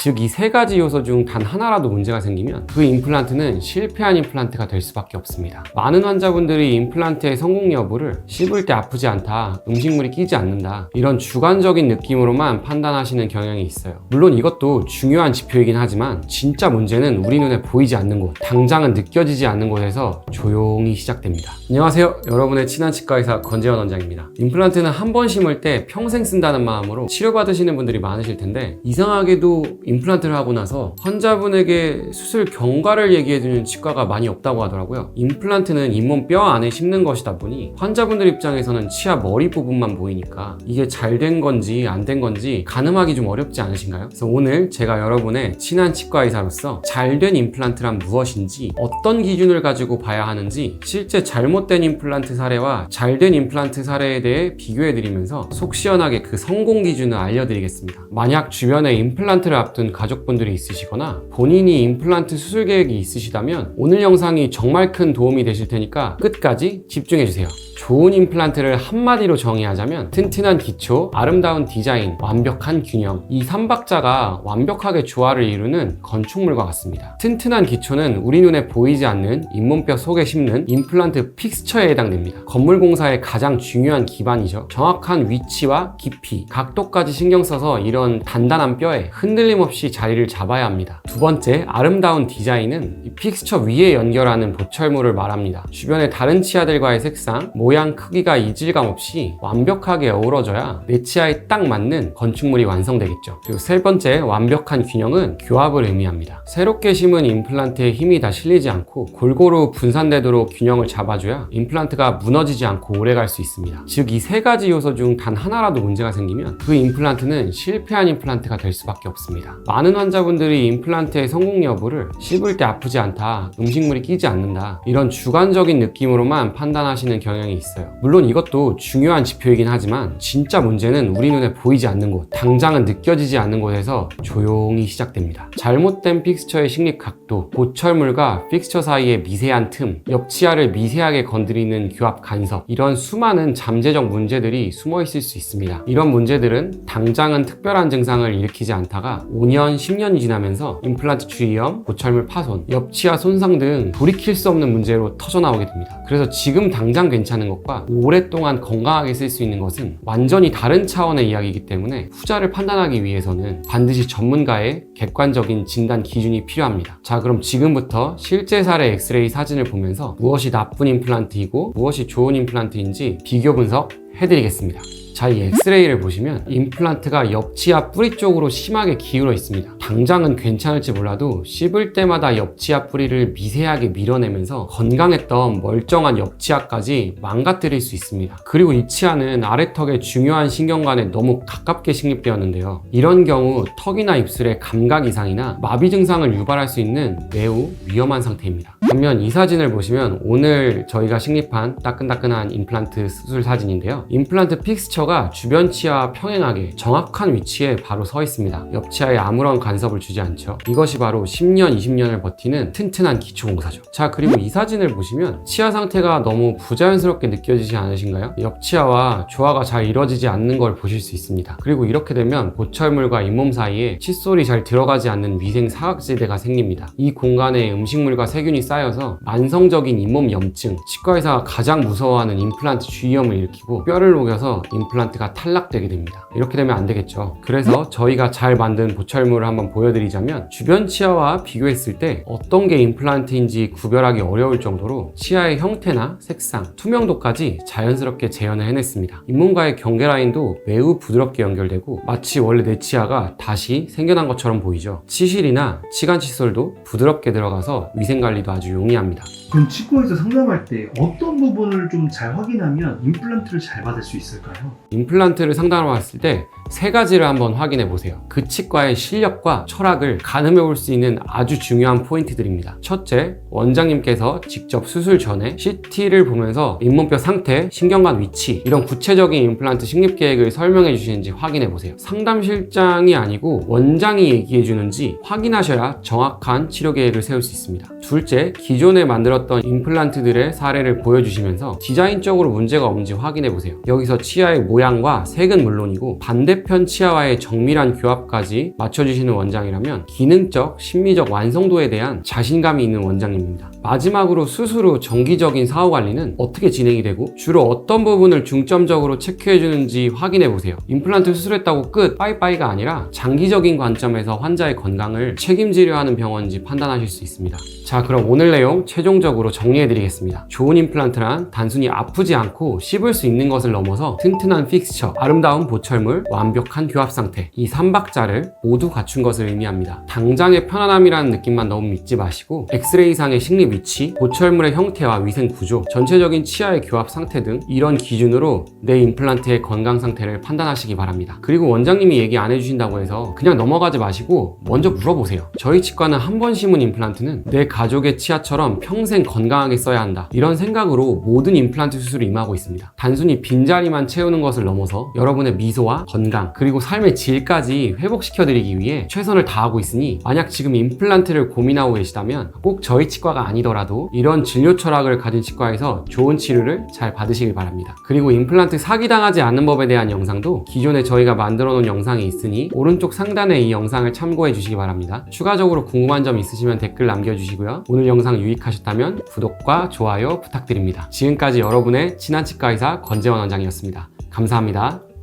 즉 이 세 가지 요소 중 단 하나라도 문제가 생기면 그 임플란트는 실패한 임플란트가 될 수밖에 없습니다. 많은 환자분들이 임플란트의 성공 여부를 씹을 때 아프지 않다, 음식물이 끼지 않는다, 이런 주관적인 느낌으로만 판단하시는 경향이 있어요. 물론 이것도 중요한 지표이긴 하지만 진짜 문제는 우리 눈에 보이지 않는 곳, 당장은 느껴지지 않는 곳에서 조용히 시작됩니다. 안녕하세요, 여러분의 친한 치과의사 권재현 원장입니다. 임플란트는 한 번 심을 때 평생 쓴다는 마음으로 치료받으시는 분들이 많으실 텐데, 이상하게도 임플란트를 하고 나서 환자분에게 수술 경과를 얘기해주는 치과가 많이 없다고 하더라고요. 임플란트는 잇몸 뼈 안에 심는 것이다 보니 환자분들 입장에서는 치아 머리 부분만 보이니까 이게 잘 된 건지 안 된 건지 가늠하기 좀 어렵지 않으신가요? 그래서 오늘 제가 여러분의 친한 치과의사로서 잘된 임플란트란 무엇인지, 어떤 기준을 가지고 봐야 하는지, 실제 잘못된 임플란트 사례와 잘된 임플란트 사례에 대해 비교해드리면서 속 시원하게 그 성공 기준을 알려드리겠습니다. 만약 주변에 임플란트를 앞둔 가족분들이 있으시거나 본인이 임플란트 수술 계획이 있으시다면 오늘 영상이 정말 큰 도움이 되실 테니까 끝까지 집중해주세요. 좋은 임플란트를 한마디로 정의하자면 튼튼한 기초, 아름다운 디자인, 완벽한 균형, 이 3박자가 완벽하게 조화를 이루는 건축물과 같습니다. 튼튼한 기초는 우리 눈에 보이지 않는 잇몸뼈 속에 심는 임플란트 픽스처에 해당됩니다. 건물 공사의 가장 중요한 기반이죠. 정확한 위치와 깊이, 각도까지 신경 써서 이런 단단한 뼈에 흔들림 없이 자리를 잡아야 합니다. 두 번째, 아름다운 디자인은 이 픽스처 위에 연결하는 보철물을 말합니다. 주변의 다른 치아들과의 색상, 모양, 크기가 이질감 없이 완벽하게 어우러져야 내 치아에 딱 맞는 건축물이 완성되겠죠. 그리고 세 번째, 완벽한 균형은 교합을 의미합니다. 새롭게 심은 임플란트에 힘이 다 실리지 않고 골고루 분산되도록 균형을 잡아줘야 임플란트가 무너지지 않고 오래 갈 수 있습니다. 즉 이 세 가지 요소 중 단 하나라도 문제가 생기면 그 임플란트는 실패한 임플란트가 될 수밖에 없습니다. 많은 환자분들이 임플란트의 성공 여부를 씹을 때 아프지 않다, 음식물이 끼지 않는다, 이런 주관적인 느낌으로만 판단하시는 경향이 있어요. 물론 이것도 중요한 지표이긴 하지만 진짜 문제는 우리 눈에 보이지 않는 곳, 당장은 느껴지지 않는 곳에서 조용히 시작됩니다. 잘못된 픽스처의 식립 각도, 보철물과 픽스처 사이의 미세한 틈, 옆 치아를 미세하게 건드리는 교합 간섭, 이런 수많은 잠재적 문제들이 숨어 있을 수 있습니다. 이런 문제들은 당장은 특별한 증상을 일으키지 않다가 5년, 10년이 지나면서 임플란트 주위염, 보철물 파손, 옆 치아 손상 등 돌이킬 수 없는 문제로 터져나오게 됩니다. 그래서 지금 당장 괜찮은 것과 오랫동안 건강하게 쓸 수 있는 것은 완전히 다른 차원의 이야기이기 때문에 후자를 판단하기 위해서는 반드시 전문가의 객관적인 진단 기준이 필요합니다. 자, 그럼 지금부터 실제 사례 엑스레이 사진을 보면서 무엇이 나쁜 임플란트이고 무엇이 좋은 임플란트인지 비교 분석 해드리겠습니다. 자, 이 엑스레이를 보시면 임플란트가 옆치아 뿌리 쪽으로 심하게 기울어 있습니다. 당장은 괜찮을지 몰라도 씹을 때마다 옆치아 뿌리를 미세하게 밀어내면서 건강했던 멀쩡한 옆치아까지 망가뜨릴 수 있습니다. 그리고 이 치아는 아래턱의 중요한 신경관에 너무 가깝게 식립되었는데요. 이런 경우 턱이나 입술의 감각 이상이나 마비 증상을 유발할 수 있는 매우 위험한 상태입니다. 반면 이 사진을 보시면 오늘 저희가 식립한 따끈따끈한 임플란트 수술 사진인데요. 임플란트 픽스처가 주변 치아와 평행하게 정확한 위치에 바로 서 있습니다. 옆 치아에 아무런 간섭을 주지 않죠. 이것이 바로 10년, 20년을 버티는 튼튼한 기초 공사죠. 자, 그리고 이 사진을 보시면 치아 상태가 너무 부자연스럽게 느껴지지 않으신가요? 옆 치아와 조화가 잘 이루어지지 않는 걸 보실 수 있습니다. 그리고 이렇게 되면 보철물과 잇몸 사이에 칫솔이 잘 들어가지 않는 위생 사각지대가 생깁니다. 이 공간에 음식물과 세균이 쌓여서 만성적인 잇몸 염증, 치과의사가 가장 무서워하는 임플란트 주위염을 일으키고 뼈를 녹여서 임플란트가 탈락되게 됩니다. 이렇게 되면 안 되겠죠. 그래서 저희가 잘 만든 보철물을 한번 보여드리자면 주변 치아와 비교했을 때 어떤 게 임플란트인지 구별하기 어려울 정도로 치아의 형태나 색상, 투명도까지 자연스럽게 재현을 해냈습니다. 잇몸과의 경계 라인도 매우 부드럽게 연결되고 마치 원래 내 치아가 다시 생겨난 것처럼 보이죠. 치실이나 치간 칫솔도 부드럽게 들어가서 위생관리도 아주 용이합니다. 그럼 치과에서 상담할 때 어떤 부분을 좀 잘 확인하면 임플란트를 잘 받을 수 있을까요? 임플란트를 상담하러 왔을 때 세 가지를 한번 확인해 보세요. 그 치과의 실력과 철학을 가늠해 볼 수 있는 아주 중요한 포인트들입니다. 첫째, 원장님께서 직접 수술 전에 CT를 보면서 잇몸뼈 상태, 신경관 위치, 이런 구체적인 임플란트 식립 계획을 설명해 주시는지 확인해 보세요. 상담실장이 아니고 원장이 얘기해 주는지 확인하셔야 정확한 치료 계획을 세울 수 있습니다. 둘째, 기존에 만들었던 임플란트들의 사례를 보여주시면서 디자인적으로 문제가 없는지 확인해 보세요. 여기서 치아의 모양 모양과 색은 물론이고 반대편 치아와의 정밀한 교합까지 맞춰주시는 원장이라면 기능적, 심미적 완성도에 대한 자신감이 있는 원장님입니다. 마지막으로 수술 후 정기적인 사후 관리는 어떻게 진행이 되고 주로 어떤 부분을 중점적으로 체크해주는지 확인해보세요. 임플란트 수술했다고 끝! 빠이빠이가 아니라 장기적인 관점에서 환자의 건강을 책임지려 하는 병원인지 판단하실 수 있습니다. 자, 그럼 오늘 내용 최종적으로 정리해드리겠습니다. 좋은 임플란트란 단순히 아프지 않고 씹을 수 있는 것을 넘어서 튼튼한 픽스처, 아름다운 보철물, 완벽한 교합 상태, 이 3박자를 모두 갖춘 것을 의미합니다. 당장의 편안함이라는 느낌만 너무 믿지 마시고 엑스레이상의 식립 위치, 보철물의 형태와 위생 구조, 전체적인 치아의 교합 상태 등 이런 기준으로 내 임플란트의 건강 상태를 판단하시기 바랍니다. 그리고 원장님이 얘기 안 해주신다고 해서 그냥 넘어가지 마시고 먼저 물어보세요. 저희 치과는 한 번 심은 임플란트는 내 가족의 치아처럼 평생 건강하게 써야 한다, 이런 생각으로 모든 임플란트 수술을 임하고 있습니다. 단순히 빈자리만 채우는 것을 넘어서 여러분의 미소와 건강 그리고 삶의 질까지 회복시켜드리기 위해 최선을 다하고 있으니 만약 지금 임플란트를 고민하고 계시다면 꼭 저희 치과가 아니더라도 이런 진료 철학을 가진 치과에서 좋은 치료를 잘 받으시길 바랍니다. 그리고 임플란트 사기당하지 않는 법에 대한 영상도 기존에 저희가 만들어 놓은 영상이 있으니 오른쪽 상단에 이 영상을 참고해 주시기 바랍니다. 추가적으로 궁금한 점 있으시면 댓글 남겨주시고요. 오늘 영상 유익하셨다면 구독과 좋아요 부탁드립니다. 지금까지 여러분의 친한 치과의사 권재원 원장이었습니다. 감사합니다.